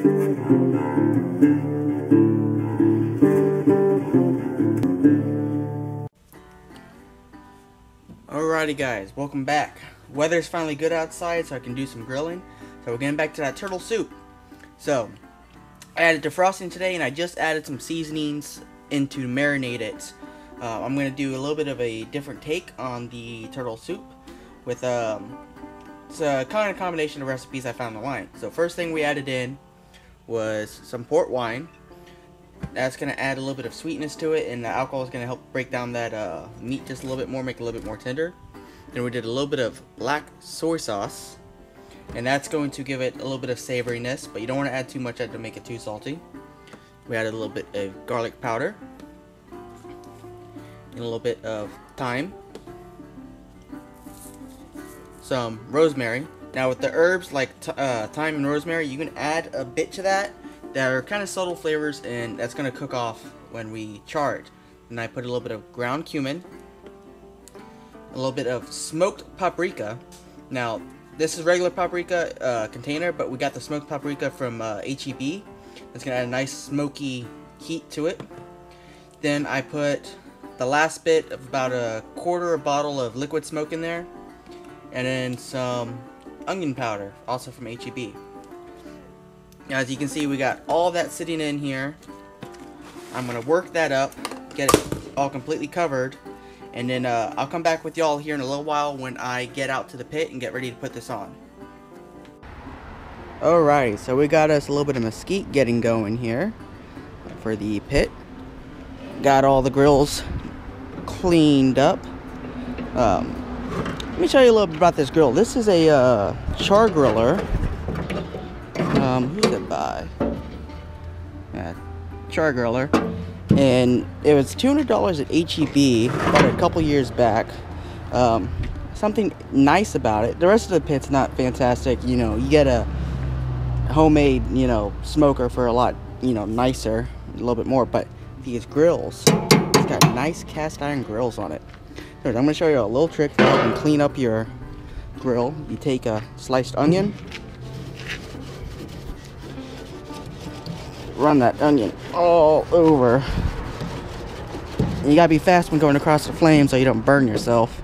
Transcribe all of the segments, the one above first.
Alrighty guys, welcome back. Weather's finally good outside, so I can do some grilling. So we're getting back to that turtle soup. So I added defrosting today, and I just added some seasonings in to marinate it. I'm going to do a little bit of a different take on the turtle soup with it's a kind of combination of recipes I found online. So first thing we added in was some port wine. That's going to add a little bit of sweetness to it, and the alcohol is going to help break down that meat just a little bit more, make it a little bit more tender. Then we did a little bit of black soy sauce, and that's going to give it a little bit of savoriness, but you don't want to add too much to make it too salty. We added a little bit of garlic powder, and a little bit of thyme, some rosemary. Now with the herbs like thyme and rosemary, you can add a bit to that. That are kind of subtle flavors, and that's going to cook off when we char it. And I put a little bit of ground cumin, a little bit of smoked paprika. Now this is regular paprika container, but we got the smoked paprika from HEB. It's going to add a nice smoky heat to it. Then I put the last bit of about a quarter bottle of liquid smoke in there, and then some onion powder, also from HEB. Now, as you can see, we got all that sitting in here. I'm going to work that up, get it all completely covered, and then I'll come back with y'all here in a little while when I get out to the pit and get ready to put this on. Alrighty, so we got us a little bit of mesquite getting going here for the pit. Got all the grills cleaned up. Let me tell you a little bit about this grill. This is a char griller. Who's it by? Yeah, char griller, and it was $200 at HEB about a couple years back. Something nice about it, the rest of the pit's not fantastic. You know, you get a homemade, you know, smoker for a lot, you know, nicer, a little bit more. But these grills, it's got nice cast iron grills on it. I'm going to show you a little trick for helping clean up your grill. You take a sliced onion, run that onion all over. And you gotta be fast when going across the flame so you don't burn yourself.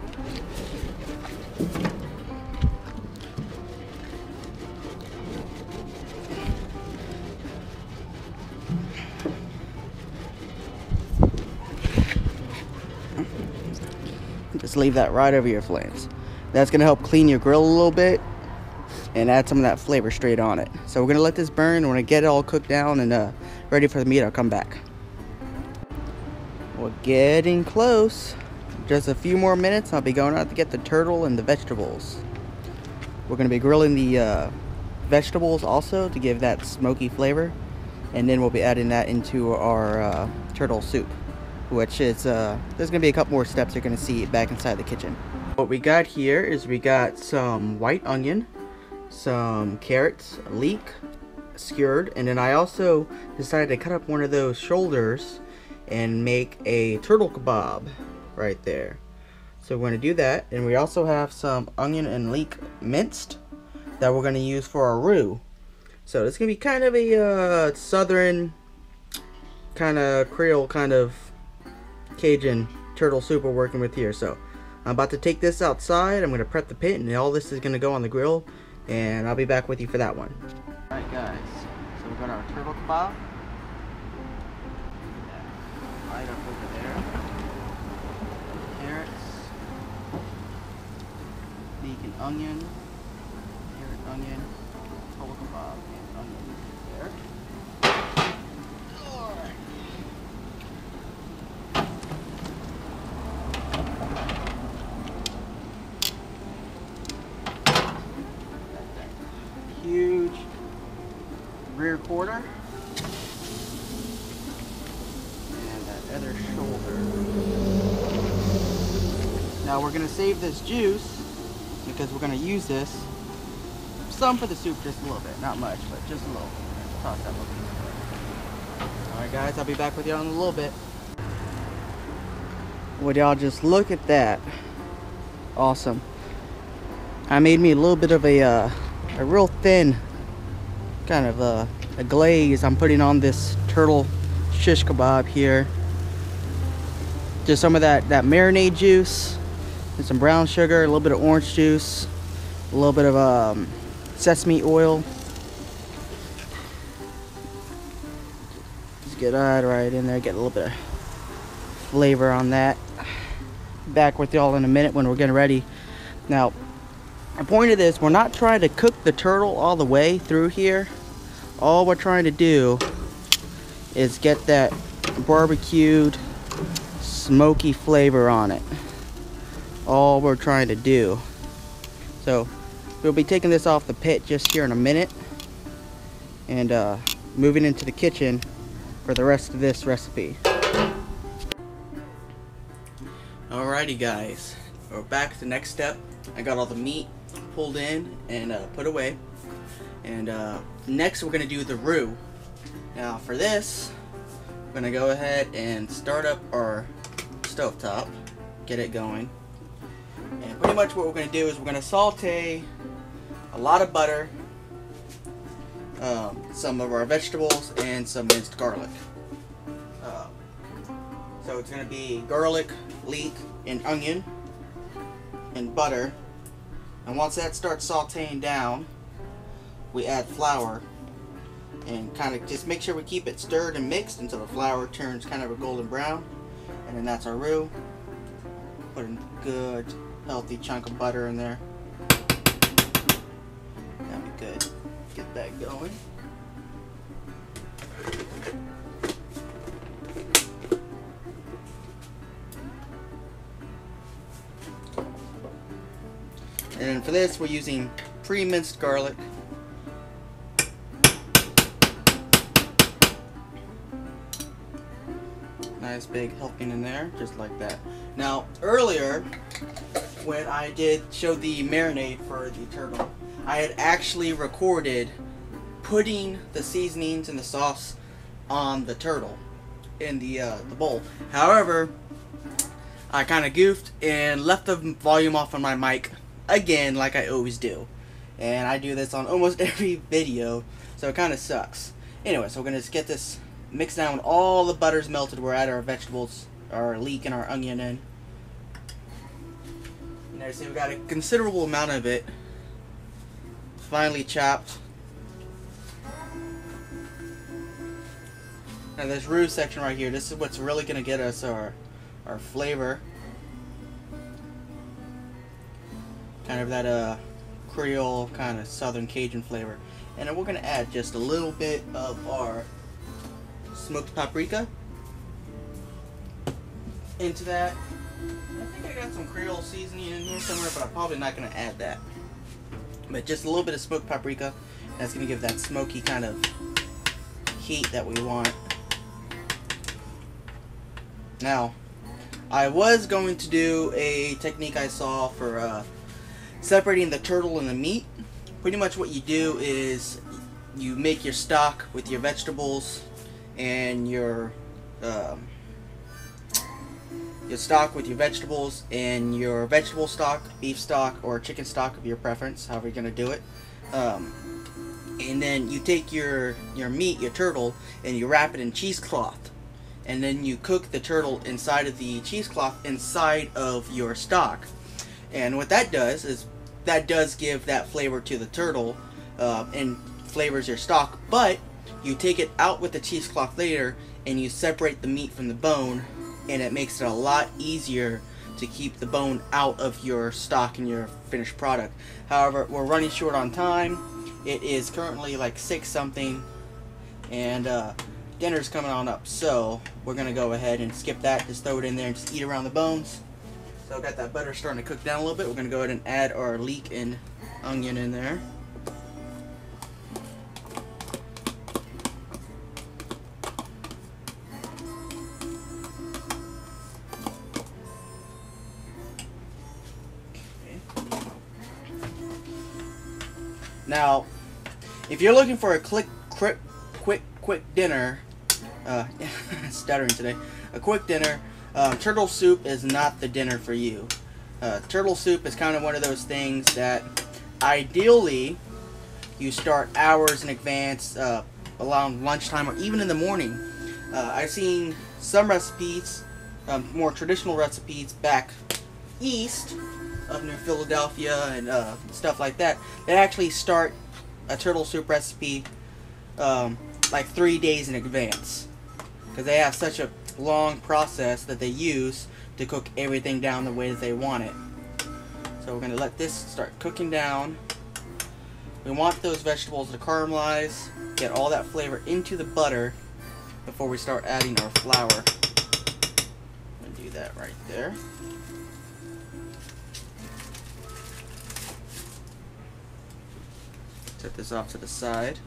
Just leave that right over your flames. That's gonna help clean your grill a little bit and add some of that flavor straight on it. So we're gonna let this burn, and when I get it all cooked down and ready for the meat, I'll come back. We're getting close. Just a few more minutes, I'll be going out to get the turtle and the vegetables. We're gonna be grilling the vegetables also to give that smoky flavor, and then we'll be adding that into our turtle soup, which is there's gonna be a couple more steps you're gonna see back inside the kitchen. What we got here is we got some white onion, some carrots, leek, skewered, and then I also decided to cut up one of those shoulders and make a turtle kebab right there. So we're going to do that, and we also have some onion and leek minced that we're going to use for our roux. So it's going to be kind of a southern, kind of Creole, kind of Cajun turtle soup we're working with here. So I'm about to take this outside, I'm going to prep the pit, and all this is going to go on the grill, and I'll be back with you for that one. Alright guys, so we've got our turtle kebab right up over there. Carrots, leek and onion, carrot, onion, turtle kebab, and onion there. Alright. Huge rear quarter and that other shoulder. Now we're going to save this juice because we're going to use this some for the soup, just a little bit, not much, but just a little. Toss that one. Alright guys, I'll be back with y'all in a little bit. Would y'all just look at that? Awesome. I made me a little bit of a real thin kind of a glaze I'm putting on this turtle shish kebab here. Just some of that marinade juice and some brown sugar, a little bit of orange juice, a little bit of sesame oil. Just get that right in there, get a little bit of flavor on that. Back with y'all in a minute when we're getting ready. Now, the point of this, we're not trying to cook the turtle all the way through here. All we're trying to do is get that barbecued, smoky flavor on it. All we're trying to do. So, we'll be taking this off the pit just here in a minute and moving into the kitchen for the rest of this recipe. Alrighty guys, we're back to the next step. I got all the meat pulled in and put away. And next we're going to do the roux. Now for this, we're going to go ahead and start up our stovetop, get it going. And pretty much what we're going to do is we're going to saute a lot of butter, some of our vegetables, and some minced garlic. So it's going to be garlic, leek, and onion, and butter. And once that starts sauteing down, we add flour. And kind of just make sure we keep it stirred and mixed until the flour turns kind of a golden brown. And then that's our roux. Put a good, healthy chunk of butter in there. That'd be good. Get that going. And for this, we're using pre-minced garlic. Nice big helping in there, just like that. Now, earlier, when I did show the marinade for the turtle, I had actually recorded putting the seasonings and the sauce on the turtle in the bowl. However, I kind of goofed and left the volume off on my mic again, like I always do. And I do this on almost every video, so it kind of sucks. Anyway, so we're going to just get this mixed down when all the butter's melted. We're at our vegetables, our leek, and our onion in. And there, see, we got a considerable amount of it finely chopped. Now this roux section right here, this is what's really going to get us our flavor. Kind of that Creole kind of Southern Cajun flavor. And then we're going to add just a little bit of our smoked paprika into that. I think I got some Creole seasoning in here somewhere, but I'm probably not going to add that. But just a little bit of smoked paprika. That's going to give that smoky kind of heat that we want. Now, I was going to do a technique I saw for separating the turtle and the meat. Pretty much what you do is you make your stock with your vegetables and your stock with your vegetables and your vegetable stock, beef stock, or chicken stock of your preference, however you're going to do it. And then you take your meat, your turtle, and you wrap it in cheesecloth. And then you cook the turtle inside of the cheesecloth inside of your stock. And what that does is that does give that flavor to the turtle and flavors your stock, but you take it out with the cheesecloth later and you separate the meat from the bone, and it makes it a lot easier to keep the bone out of your stock and your finished product. However, we're running short on time. It is currently like 6 something and dinner's coming on up, so we're gonna go ahead and skip that, just throw it in there and just eat around the bones. So I've got that butter starting to cook down a little bit. We're gonna go ahead and add our leek and onion in there. Okay. Now, if you're looking for a quick dinner, stuttering today, a quick dinner, turtle soup is not the dinner for you. Turtle soup is kind of one of those things that ideally you start hours in advance, around lunchtime or even in the morning. I've seen some recipes, more traditional recipes back east of New Philadelphia and stuff like that. They actually start a turtle soup recipe like 3 days in advance, because they have such a long process that they use to cook everything down the way that they want it. So we're going to let this start cooking down. We want those vegetables to caramelize, get all that flavor into the butter before we start adding our flour. I'm going to do that right there. Set this off to the side.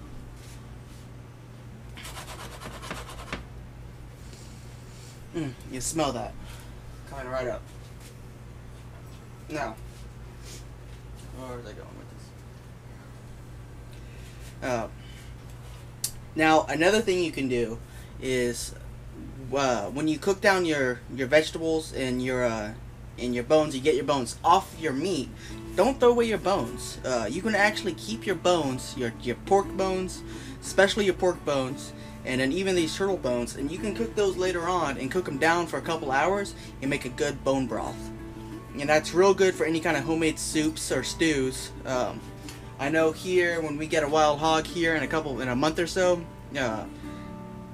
You smell that coming right up. Now, where was I going with this? Now, another thing you can do is when you cook down your vegetables and your bones, you get your bones off your meat. Don't throw away your bones. You can actually keep your bones, your pork bones, especially your pork bones, and then even these turtle bones, and you can cook those later on and cook them down for a couple hours and make a good bone broth. And that's real good for any kind of homemade soups or stews. I know here when we get a wild hog here in a month or so,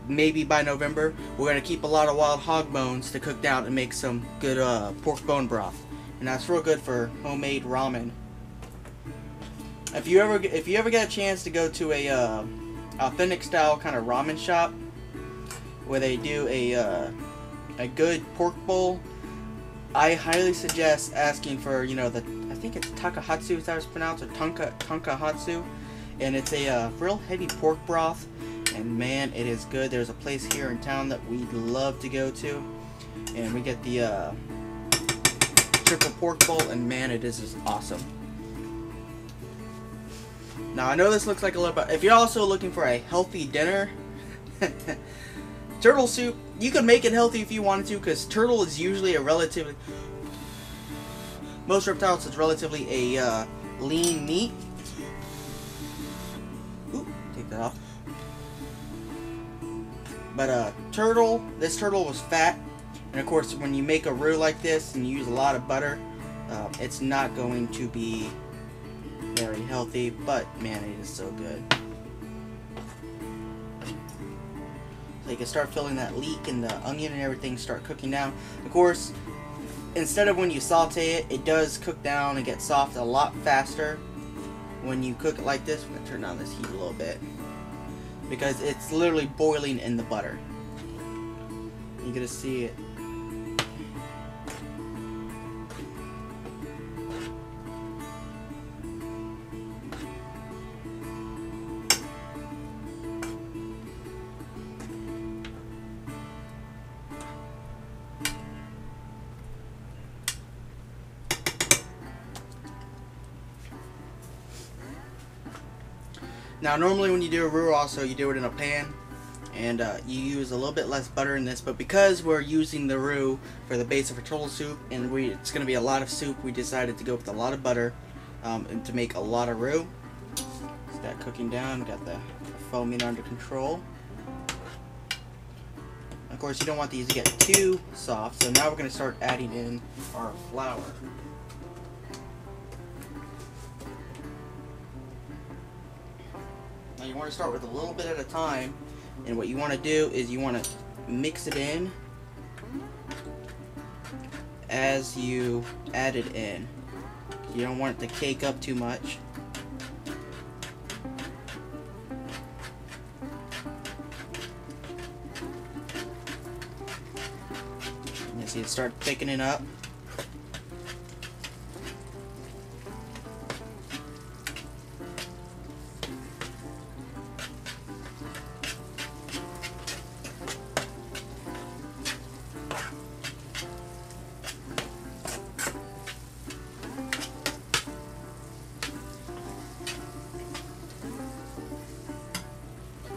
maybe by November, we're going to keep a lot of wild hog bones to cook down and make some good pork bone broth. And that's real good for homemade ramen. If you ever get a chance to go to a authentic style kind of ramen shop where they do a good pork bowl, I highly suggest asking for, I think it's takahatsu, is that how it's pronounced, or tankahatsu, and it's a real heavy pork broth, and man, it is good. There's a place here in town that we'd love to go to, and we get the triple pork bowl, and man, it is just awesome. Now, I know this looks like a little bit, if you're also looking for a healthy dinner, turtle soup, you can make it healthy if you wanted to, because turtle is usually most reptiles is relatively a lean meat. Ooh, take that off. But this turtle was fat, and of course when you make a roux like this and you use a lot of butter, it's not going to be very healthy, but man, it is so good. So you can start feeling that leek, and the onion and everything start cooking down. Of course, instead of when you saute it, it does cook down and get soft a lot faster when you cook it like this. I'm going to turn down this heat a little bit, because it's literally boiling in the butter. You're going to see it. Now, normally when you do a roux, also you do it in a pan, and you use a little bit less butter in this, but because we're using the roux for the base of our turtle soup, and it's going to be a lot of soup, we decided to go with a lot of butter and to make a lot of roux. It's got cooking down, got the foaming under control. Of course, you don't want these to get too soft, so now we're going to start adding in our flour. Now you want to start with a little bit at a time, and what you want to do is you want to mix it in as you add it in. You don't want it to cake up too much. And you see it start thickening up.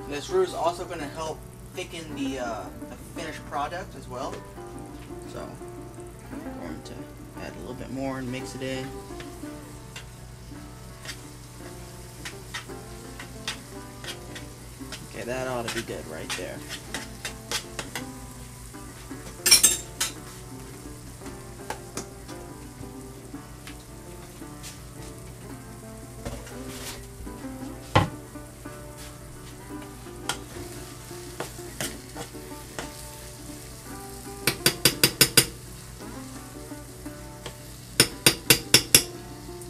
This roux is also going to help thicken the finished product as well. So I'm going to add a little bit more and mix it in. Okay, that ought to be good right there.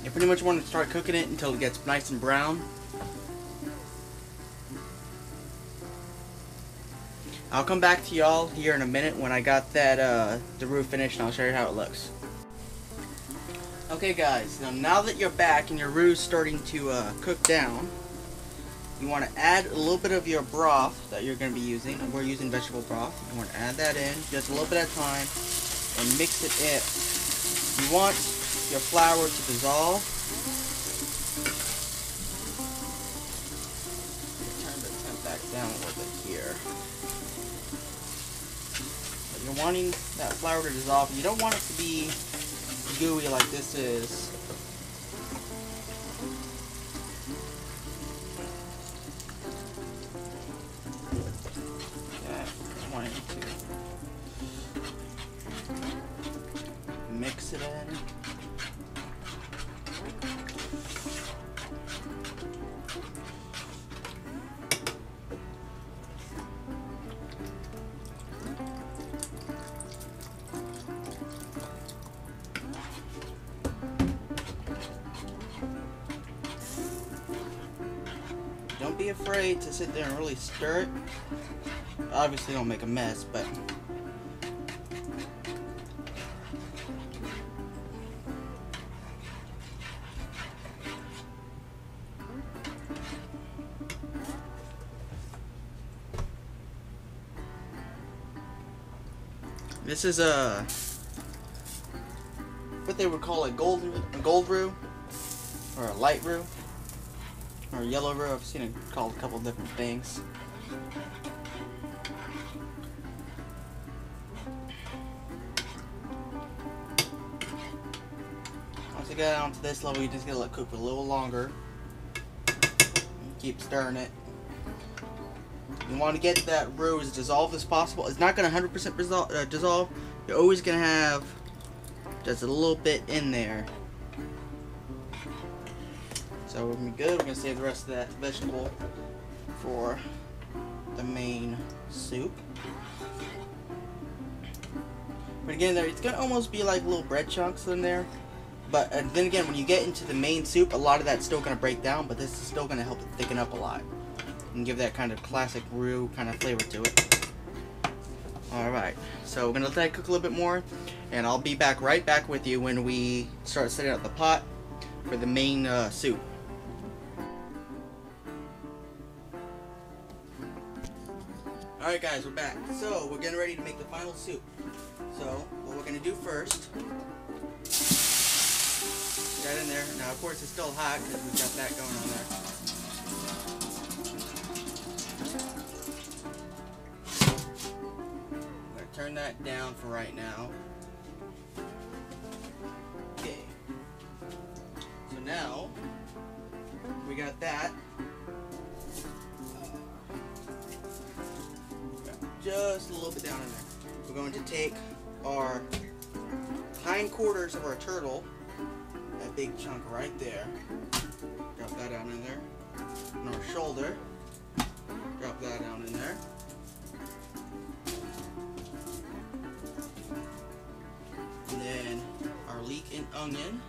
You pretty much want to start cooking it until it gets nice and brown. I'll come back to y'all here in a minute when I got that the roux finished, and I'll show you how it looks. Okay guys, now that you're back and your roux is starting to cook down, you want to add a little bit of your broth that you're going to be using. We're using vegetable broth. You want to add that in just a little bit at a time and mix it in. You want your flour to dissolve. Turn the temp back down a little bit here. But you're wanting that flour to dissolve. You don't want it to be gooey like this is. Yeah, I'm wanting to mix it in. Don't be afraid to sit there and really stir it. Obviously don't make a mess, but this is what they would call a gold roux, or a light roux, or a yellow roux. I've seen it called a couple different things. Once you get down to this level, you just gotta let it cook for a little longer. Keep stirring it. You want to get that roux as dissolved as possible. It's not going to 100% dissolve. You're always going to have just a little bit in there. So we're going to be good. We're going to save the rest of that vegetable for the main soup. But again, it's going to almost be like little bread chunks in there. But then again, when you get into the main soup, a lot of that's still going to break down, but this is still going to help it thicken up a lot and give that kind of classic roux kind of flavor to it. Alright, so we're going to let that cook a little bit more, and I'll be right back with you when we start setting up the pot for the main soup. Alright guys, we're back. So, we're getting ready to make the final soup. So, what we're going to do first, put that in there. Now, of course, it's still hot because we've got that going on there. Turn that down for right now. Okay. So now we got that. Just a little bit down in there. We're going to take our hindquarters of our turtle, that big chunk right there. Drop that down in there. And our shoulder. Drop that down in there. And then our leek and onion.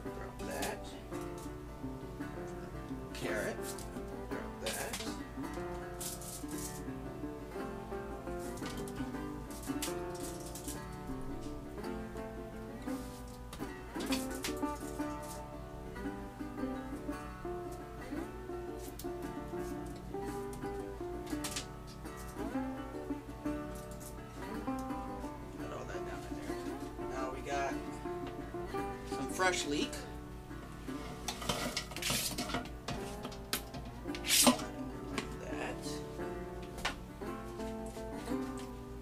Drop that. Carrot. Drop that. Fresh leek. That.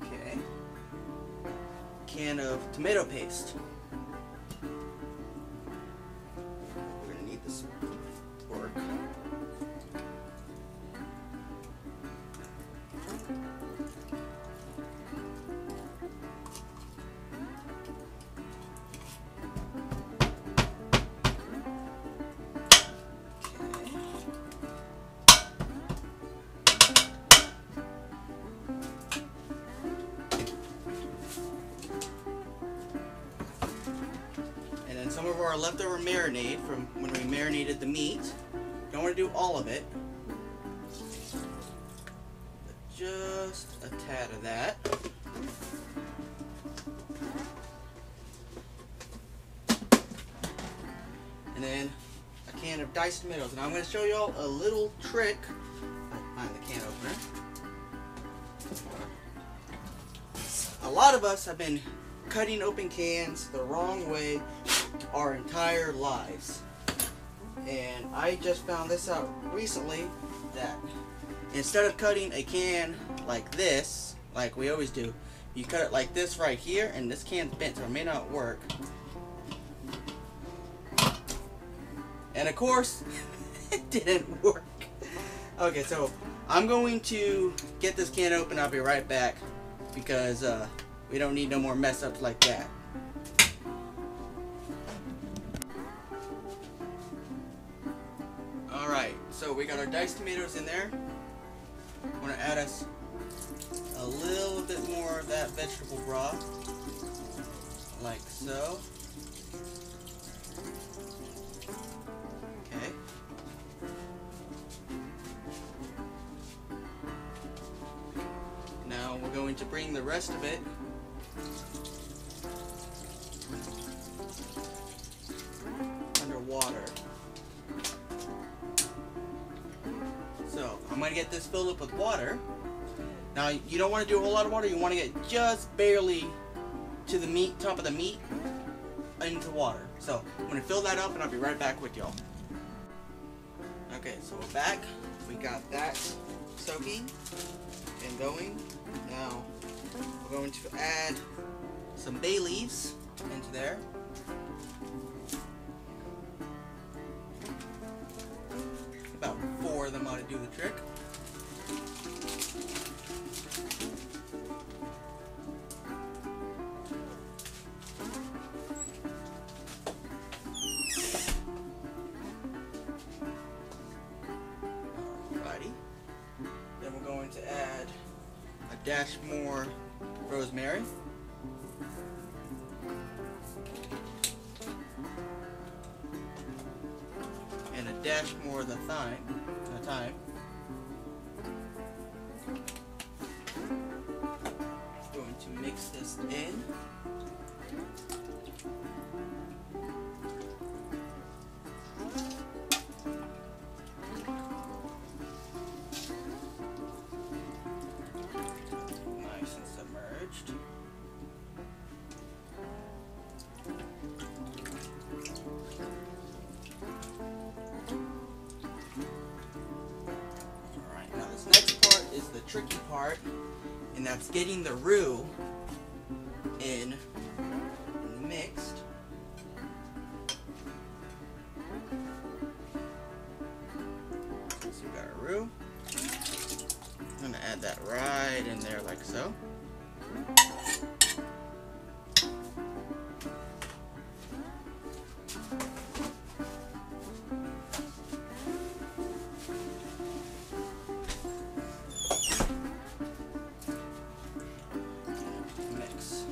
Okay. Can of tomato paste. We're gonna need this pork. some of our leftover marinade from when we marinated the meat. Don't want to do all of it, but just a tad of that. And then a can of diced tomatoes. Now I'm going to show y'all a little trick. I'll find the can opener. A lot of us have been cutting open cans the wrong way our entire lives. And I just found this out recently, that instead of cutting a can like this, like we always do, you cut it like this right here, and this can's bent so it may not work. And of course, it didn't work. Okay, so I'm going to get this can open. I'll be right back, because we don't need no more mess ups like that. Alright, so we got our diced tomatoes in there. I'm going to add us a little bit more of that vegetable broth, like so. Okay. Now we're going to bring the rest of it under water. So I'm going to get this filled up with water. Now you don't want to do a whole lot of water. You want to get just barely to the meat, top of the meat, into water. So I'm going to fill that up, and I'll be right back with y'all. Okay, so we're back. We got that soaking and going. Now we're going to add some bay leaves into there. About 4 of them ought to do the trick. Alrighty. Then we're going to add a dash more rosemary. And a dash more of the thyme. Going to mix this in. Nice and submerged. Alright, now this next part is the tricky part, and that's getting the roux in and mixed. So we got our roux. I'm going to add that right in there like so. Mix.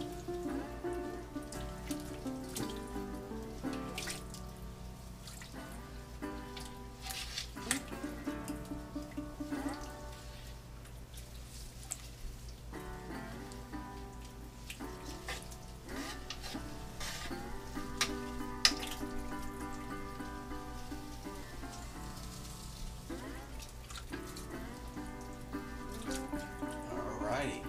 Alrighty.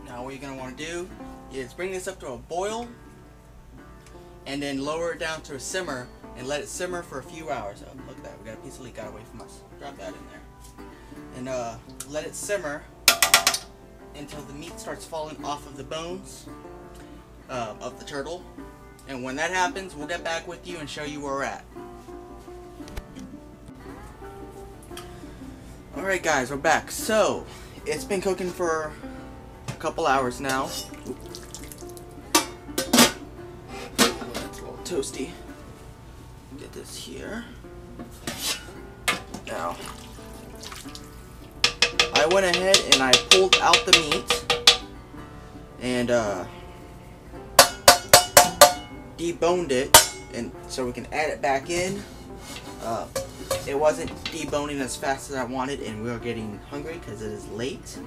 Now what you're going to want to do is bring this up to a boil, and then lower it down to a simmer and let it simmer for a few hours. Oh, look at that, we got a piece of leek got away from us. Drop that in there. And let it simmer until the meat starts falling off of the bones of the turtle. And when that happens, we'll get back with you and show you where we're at. Alright guys, we're back. So, it's been cooking for a couple hours now. That's a little toasty. Get this here. Now, I went ahead and I pulled out the meat. and deboned it, and so we can add it back in. It wasn't deboning as fast as I wanted, and we were getting hungry because it is late.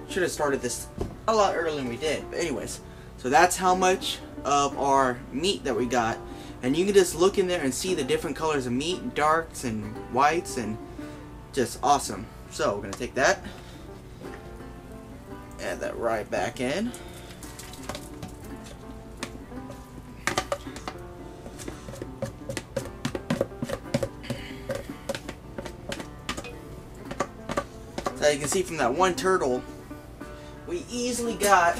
Should have started this a lot earlier than we did. But anyways, so that's how much of our meat that we got. And you can just look in there and see the different colors of meat, darks and whites, and just awesome. So we're going to take that, add that right back in. So you can see from that one turtle, we easily got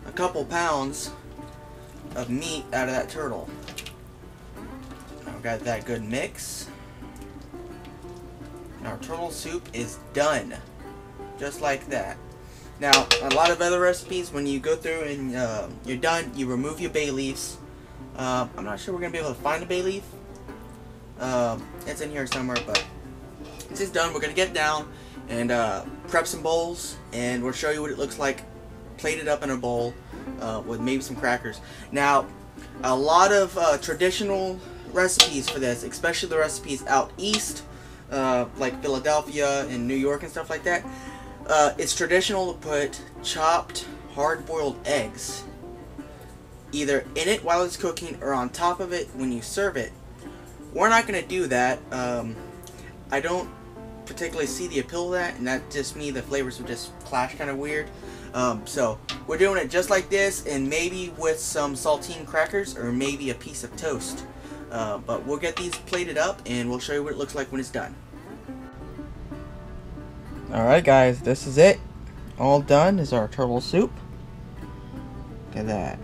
a couple pounds of meat out of that turtle. Now we've got that good mix. Our turtle soup is done. Just like that. Now, a lot of other recipes, when you go through and you're done, you remove your bay leaves. I'm not sure we're going to be able to find a bay leaf. It's in here somewhere, but this is done. We're going to get down and prep some bowls, and we'll show you what it looks like plated up in a bowl with maybe some crackers. Now, a lot of traditional recipes for this, especially the recipes out east, like Philadelphia and New York and stuff like that, it's traditional to put chopped hard-boiled eggs either in it while it's cooking or on top of it when you serve it. We're not going to do that. I don't particularly see the appeal of that, and that just me, the flavors would just clash kind of weird. So we're doing it just like this, and maybe with some saltine crackers or maybe a piece of toast. But we'll get these plated up and we'll show you what it looks like when it's done. Alright guys, this is it. All done is our turtle soup. Look at that.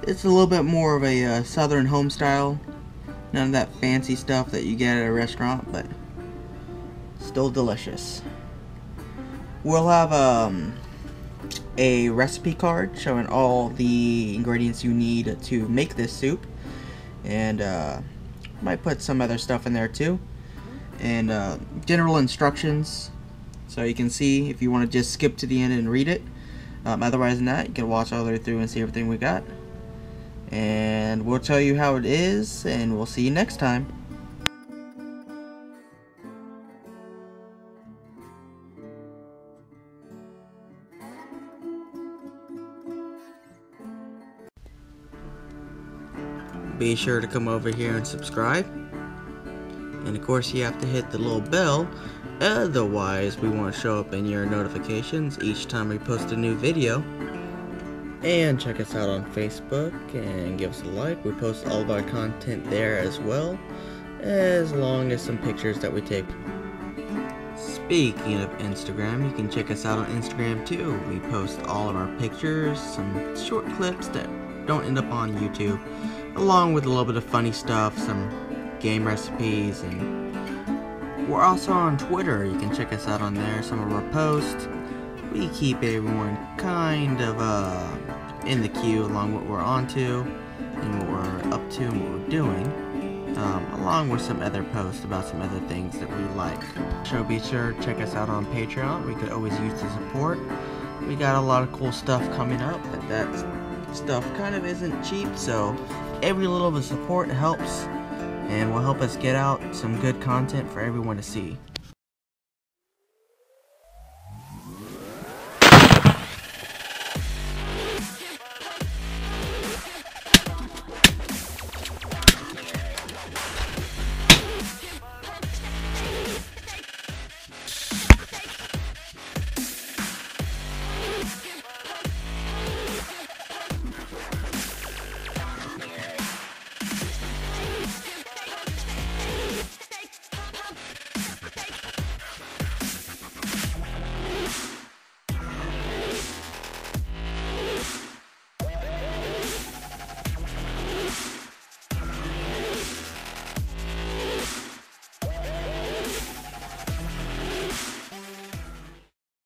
It's a little bit more of a southern home style. None of that fancy stuff that you get at a restaurant, but still delicious. We'll have a recipe card showing all the ingredients you need to make this soup, and might put some other stuff in there too, and general instructions so you can see if you want to just skip to the end and read it. Otherwise than that, you can watch all the way through and see everything we got. And we'll tell you how it is, and we'll see you next time. Be sure to come over here and subscribe. And of course you have to hit the little bell, otherwise we won't show up in your notifications each time we post a new video. And check us out on Facebook and give us a like. We post all of our content there as well, as long as some pictures that we take. Speaking of Instagram, you can check us out on Instagram too. We post all of our pictures, some short clips that don't end up on YouTube, along with a little bit of funny stuff, some game recipes, and we're also on Twitter. You can check us out on there, some of our posts. We keep everyone kind of in the queue along what we're on to and what we're up to and what we're doing, along with some other posts about some other things that we like. So be sure to check us out on Patreon. We could always use the support. We got a lot of cool stuff coming up, but that stuff kind of isn't cheap, so every little bit of support helps and will help us get out some good content for everyone to see.